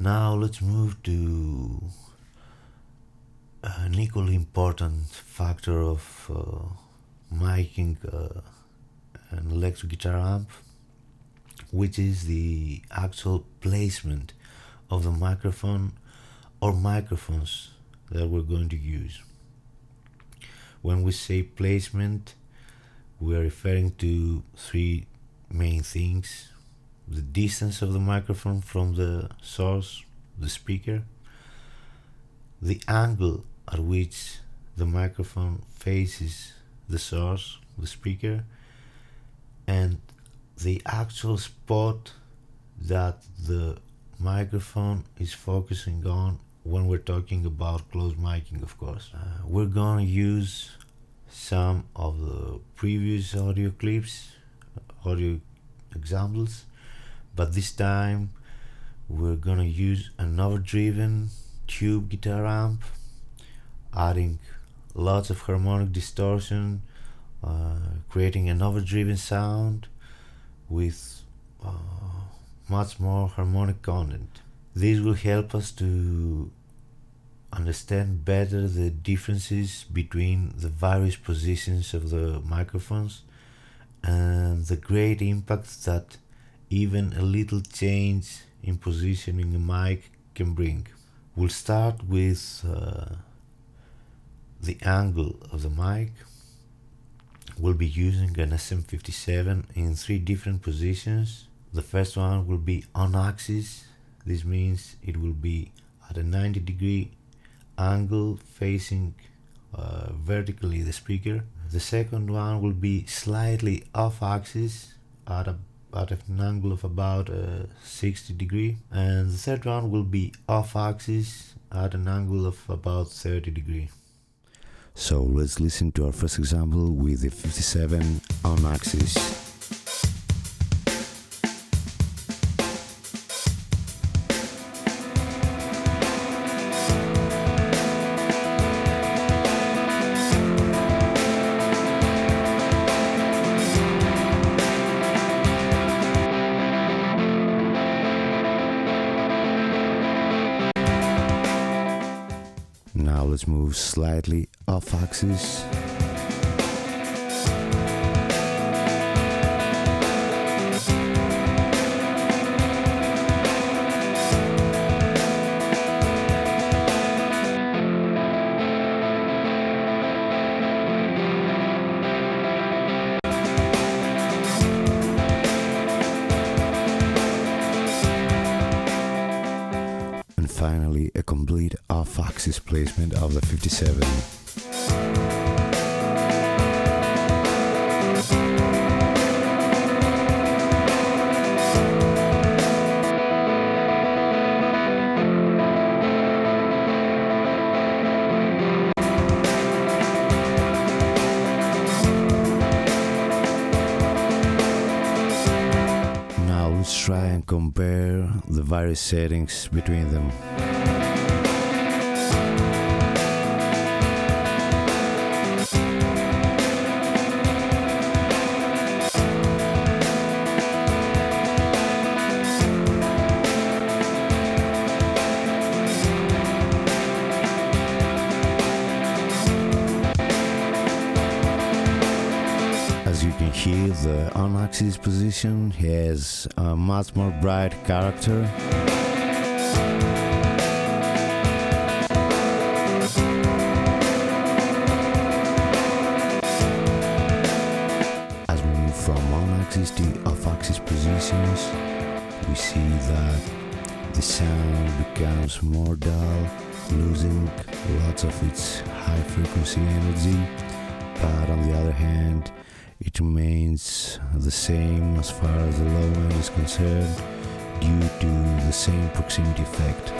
Now let's move to an equally important factor of miking an electric guitar amp, which is the actual placement of the microphone or microphones that we're going to use. When we say placement, we are referring to three main things: the distance of the microphone from the source, the speaker, the angle at which the microphone faces the source, the speaker, and the actual spot that the microphone is focusing on when we're talking about close miking, of course. We're going to use some of the previous audio clips, audio examples, but this time we're going to use an overdriven tube guitar amp, adding lots of harmonic distortion, creating an overdriven sound with much more harmonic content. This will help us to understand better the differences between the various positions of the microphones and the great impact that even a little change in positioning a mic can bring. We'll start with the angle of the mic. We'll be using an SM57 in three different positions. The first one will be on axis. This means it will be at a 90-degree angle facing vertically the speaker. The second one will be slightly off axis at an angle of about 60 degree, and the third one will be off axis at an angle of about 30 degree. So let's listen to our first example with the 57 on axis. Now let's move slightly off axis. And finally, a complete off-axis placement of the 57. Now let's try and compare the various settings between them. As you can hear, the on-axis position has a much more bright character. As we move from on-axis to off-axis positions, we see that the sound becomes more dull, losing lots of its high-frequency energy, but on the other hand, it remains the same as far as the low end is concerned due to the same proximity effect.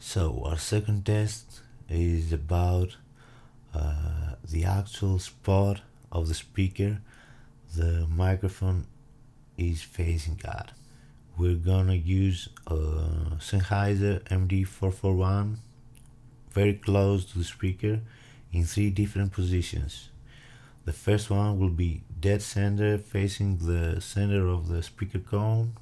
So our second test is about the actual spot of the speaker the microphone is facing out. We're gonna use a Sennheiser MD441 very close to the speaker in 3 different positions. The first one will be dead center, facing the center of the speaker cone.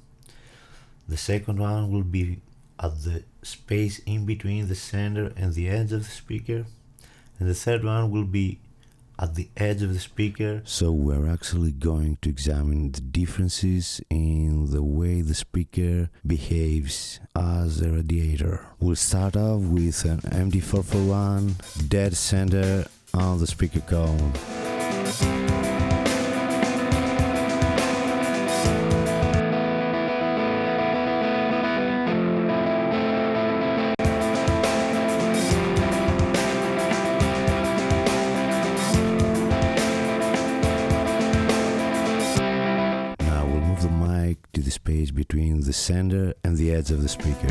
The second one will be at the space in between the center and the edge of the speaker. And the third one will be at the edge of the speaker. So we're actually going to examine the differences in the way the speaker behaves as a radiator. We'll start off with an MD441 dead center on the speaker cone. To the space between the center and the edge of the speaker.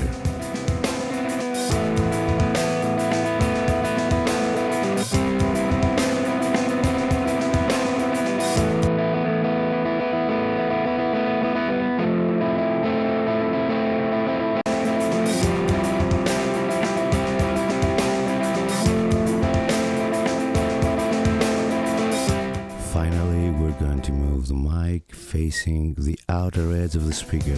Finally, we're going to move the mic facing the outer edge of the speaker.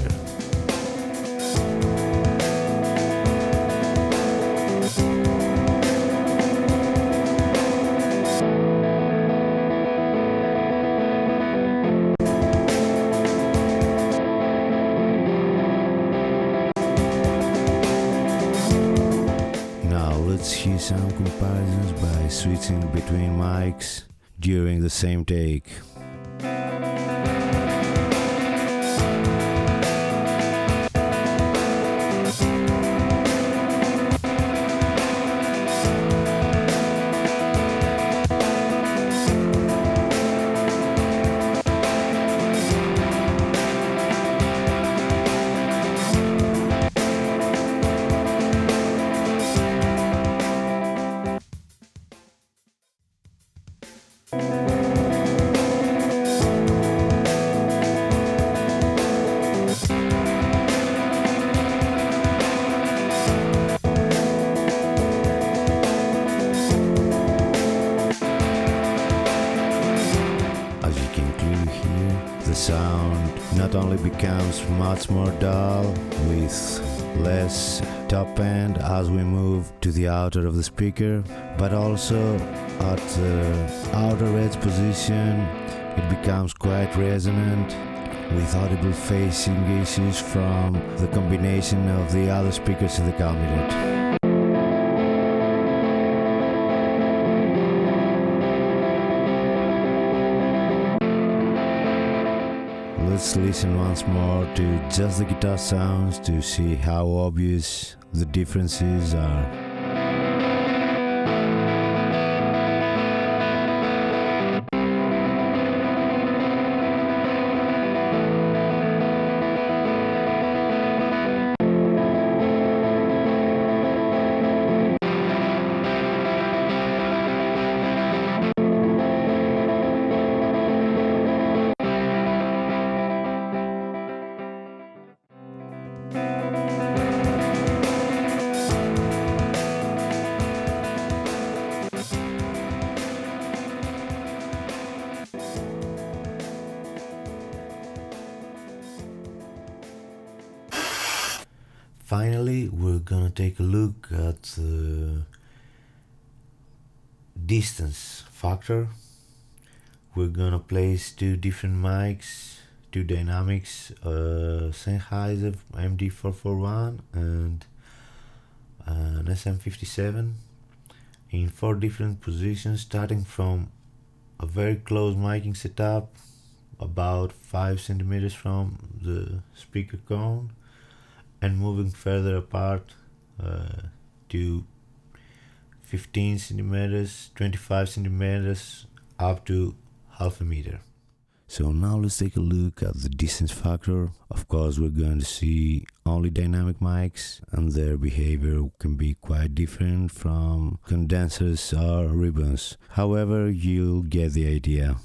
Now let's hear some comparisons by switching between mics during the same take. The sound not only becomes much more dull with less top end as we move to the outer of the speaker, but also at the outer edge position it becomes quite resonant with audible phasing issues from the combination of the other speakers in the cabinet. Let's listen once more to just the guitar sounds to see how obvious the differences are. Finally, we're gonna take a look at the distance factor. We're gonna place 2 different mics, 2 dynamics, Sennheiser MD441 and an SM57 in 4 different positions, starting from a very close miking setup about 5 centimeters from the speaker cone, and moving further apart to 15 centimeters, 25 centimeters, up to half a meter. So now let's take a look at the distance factor. Of course, we're going to see only dynamic mics, and their behavior can be quite different from condensers or ribbons. However, you'll get the idea.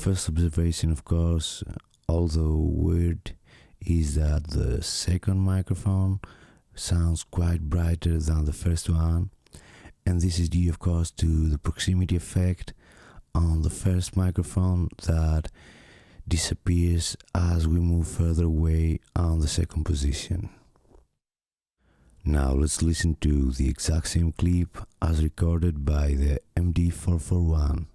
first observation, of course, although weird, is that the second microphone sounds quite brighter than the first one, and this is due, of course, to the proximity effect on the first microphone that disappears as we move further away on the second position. Now let's listen to the exact same clip as recorded by the MD441.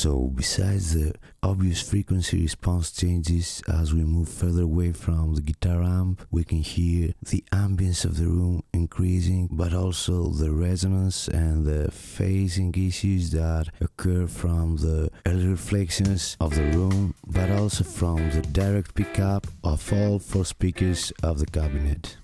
So, besides the obvious frequency response changes as we move further away from the guitar amp, we can hear the ambience of the room increasing, but also the resonance and the phasing issues that occur from the early reflections of the room, but also from the direct pickup of all four speakers of the cabinet.